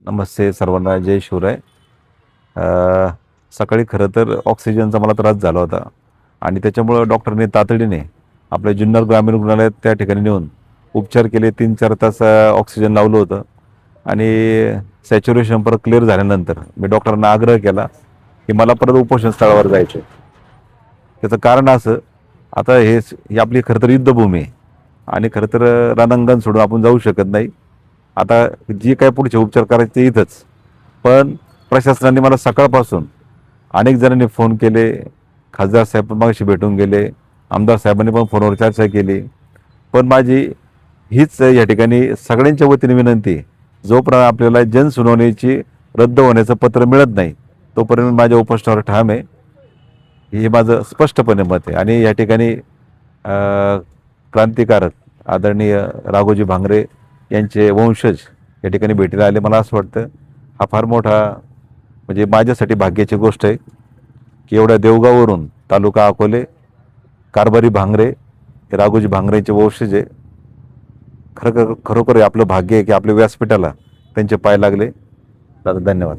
नमस्ते सर्वांना, जय शिवराय. सकाळी खरं तर ऑक्सिजनचा मला त्रास झाला होता आणि त्याच्यामुळं डॉक्टरने तातडीने आपल्या जुन्नर ग्रामीण रुग्णालयात त्या ठिकाणी नेऊन उपचार केले. 3-4 तास ऑक्सिजन लावलं होतं आणि सॅच्युरेशन परत क्लिअर झाल्यानंतर मी डॉक्टरांना आग्रह केला की मला परत उपोषण स्थळावर जायचं. त्याचं कारण असं, आता ही आपली खरं तर युद्धभूमी आहे आणि खरं तर रणांगण सोडून आपण जाऊ शकत नाही. आता जी काय पुढचे उपचार करायचे ते इथंच. पण प्रशासनाने मला सकाळपासून अनेक जणांनी फोन केले, खासदार साहेब पण मागाशी भेटून गेले, आमदार साहेबांनी पण फोनवर चर्चा केली. पण माझी हीच या ठिकाणी सगळ्यांच्या वतीने विनंती आहे, जोपर्यंत आपल्याला जनसुनावणीची रद्द होण्याचं पत्र मिळत नाही तोपर्यंत माझ्या उपोषणावर ठाम आहे. हे माझं स्पष्टपणे मत आहे. आणि या ठिकाणी क्रांतिकारक आदरणीय राघोजी भांगरे यांचे वंशज या ठिकाणी भेटीला आले. मला असं वाटतं हा फार मोठा म्हणजे माझ्यासाठी भाग्याची गोष्ट आहे की एवढ्या देवगाववरून तालुका अकोले कारभारी भांगरे हे राघोजी भांगरेंचे वंशज आहे. खरोखर हे आपलं भाग्य आहे की आपल्या व्यासपीठाला त्यांचे पाय लागले. दादा धन्यवाद.